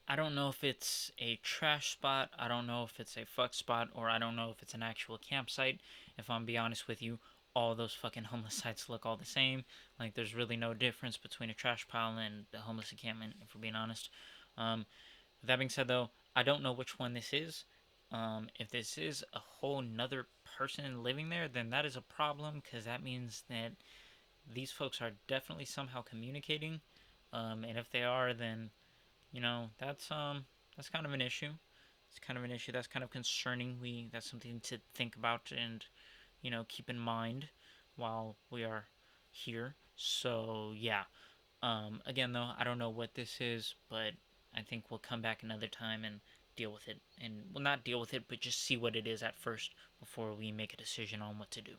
I don't know if it's a trash spot, I don't know if it's a fuck spot, or I don't know if it's an actual campsite. If I'm being honest with you, all those fucking homeless sites look all the same. Like, there's really no difference between a trash pile and a homeless encampment, if we're being honest. With that being said, though, I don't know which one this is. If this is a whole nother person living there, then that is a problem, because that means that these folks are definitely somehow communicating. And if they are, then that's kind of an issue. It's kind of an issue that's kind of concerning. That's something to think about and keep in mind while we are here. So yeah. Again though, I don't know what this is, but I think we'll come back another time and deal with it. And well, not deal with it, but just see what it is at first before we make a decision on what to do.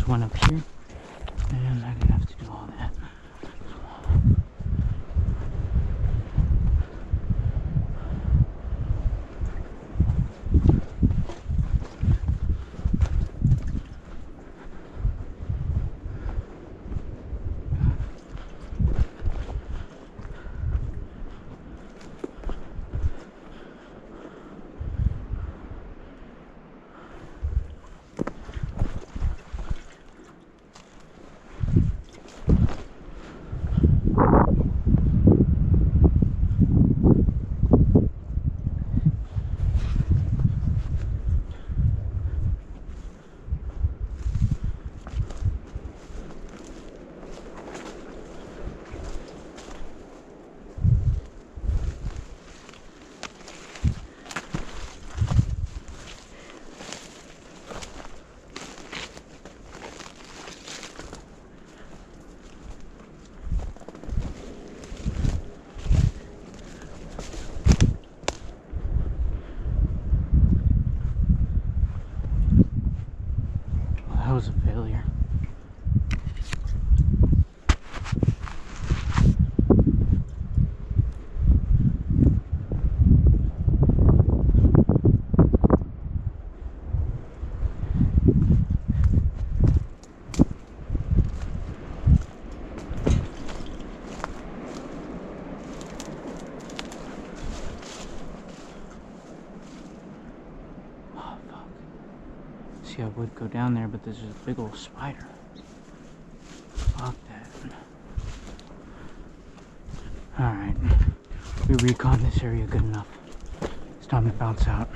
there's one up here, and I didn't have to do all that. That was a failure. I would go down there, but there's a big old spider. Fuck that. Alright. We recon this area good enough. It's time to bounce out.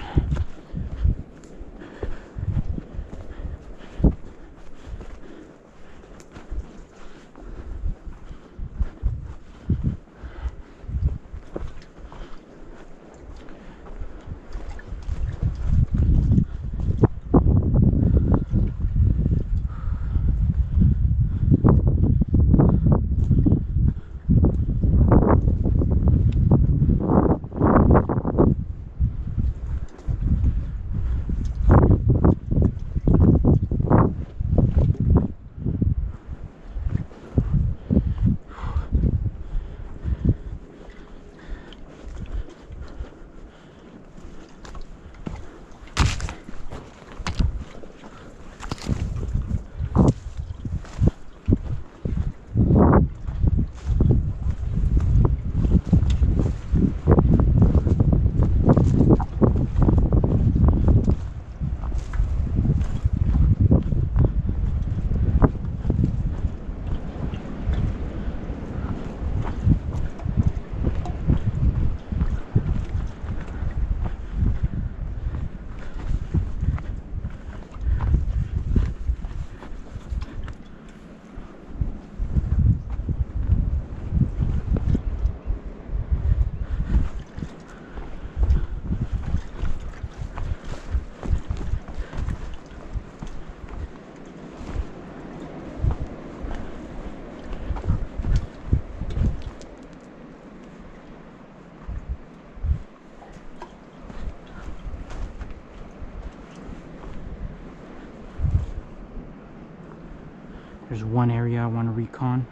There's one area I want to recon,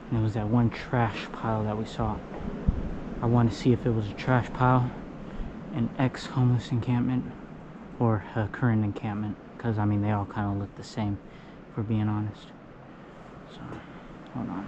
and it was that one trash pile that we saw. I want to see if it was a trash pile, an ex-homeless encampment, or a current encampment, because I mean they all kind of look the same, if we're being honest. So, hold on.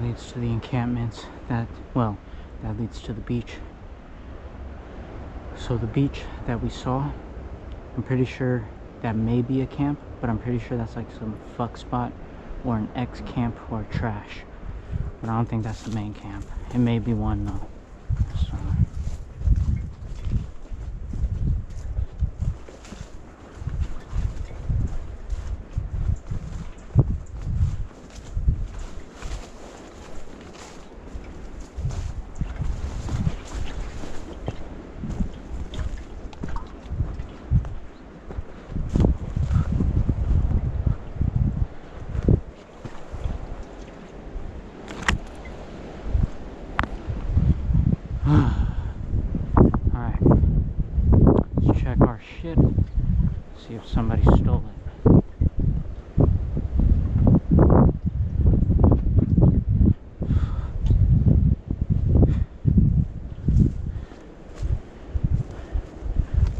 leads to the encampments. That leads to the beach. So the beach that we saw, I'm pretty sure that may be a camp, but I'm pretty sure that's like some fuck spot or an ex camp or trash. But I don't think that's the main camp. It may be one though. So alright, let's check our shit, see if somebody stole it.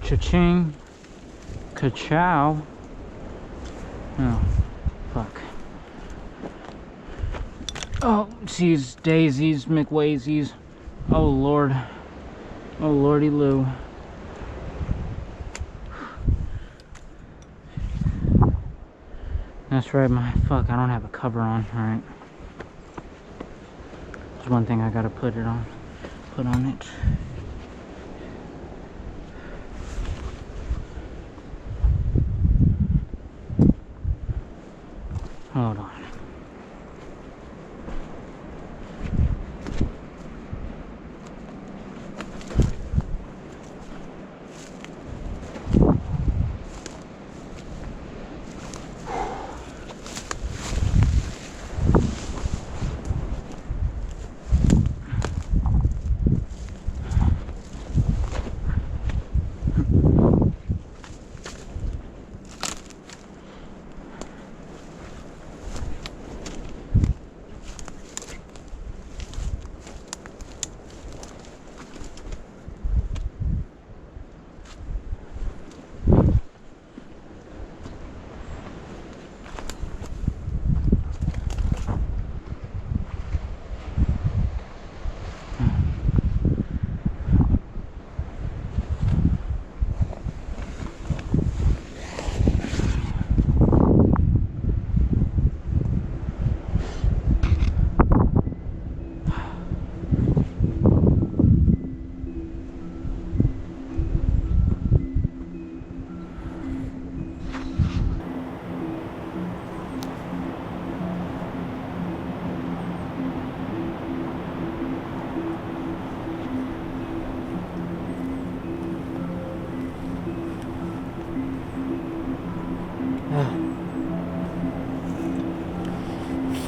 Cha-ching, ka-chow. Oh, fuck. Oh, geez, daisies, McWaysies. Oh Lord. Oh Lordy Lou. That's right, fuck, I don't have a cover on, alright. There's one thing I gotta put on it. Hold on.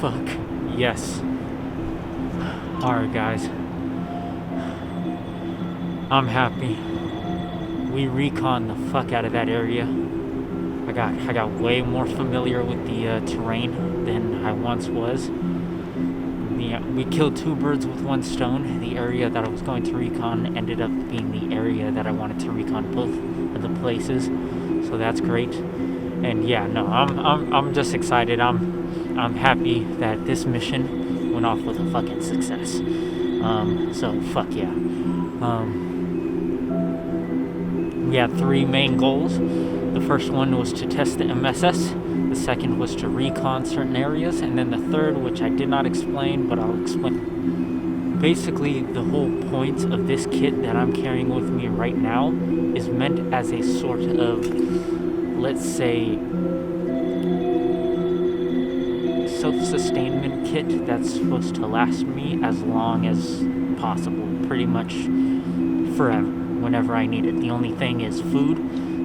Fuck. Yes. Alright, guys. I'm happy. We reconned the fuck out of that area. I got way more familiar with the terrain than I once was. We killed two birds with one stone. The area that I was going to recon ended up being the area that I wanted to recon both of the places. So that's great. And yeah, no, I'm just excited. I'm happy that this mission went off with a fucking success. So fuck yeah. We had three main goals. The first one was to test the MSS. The second was to recon certain areas, and then the third, which I did not explain, but I'll explain. Basically, the whole point of this kit that I'm carrying with me right now is meant as a sort of, let's say, self-sustainment kit that's supposed to last me as long as possible, pretty much forever, whenever I need it. The only thing is food.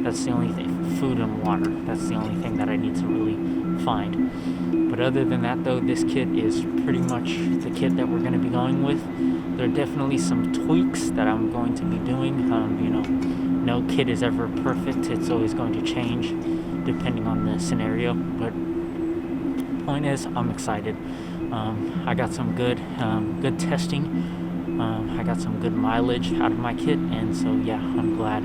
That's the only thing. Food and water. That's the only thing that I need to really find. But other than that, though, this kit is pretty much the kit that we're going to be going with. There are definitely some tweaks that I'm going to be doing. You know, no kit is ever perfect. It's always going to change depending on the scenario. But point is, I'm excited. I got some good testing. I got some good mileage out of my kit, and so yeah, I'm glad.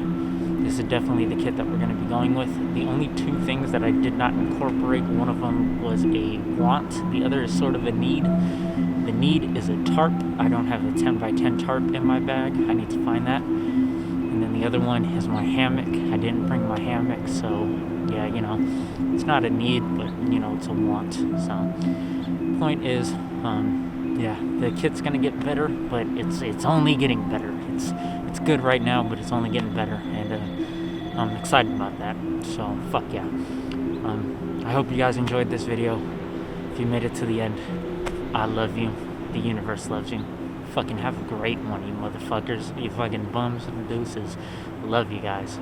This is definitely the kit that we're going to be going with. The only two things that I did not incorporate, one of them was a want, the other is sort of a need. The need is a tarp. I don't have a 10 by 10 tarp in my bag. I need to find that. And then the other one is my hammock. I didn't bring my hammock, so yeah, you know, it's not a need, but you know, it's a want. So point is, yeah, the kit's gonna get better, but it's only getting better. It's good right now, but it's only getting better, and I'm excited about that. So fuck yeah. I hope you guys enjoyed this video. If you made it to the end, I love you. The universe loves you. Fucking have a great one, you motherfuckers. You fucking bums and deuces. Love you guys.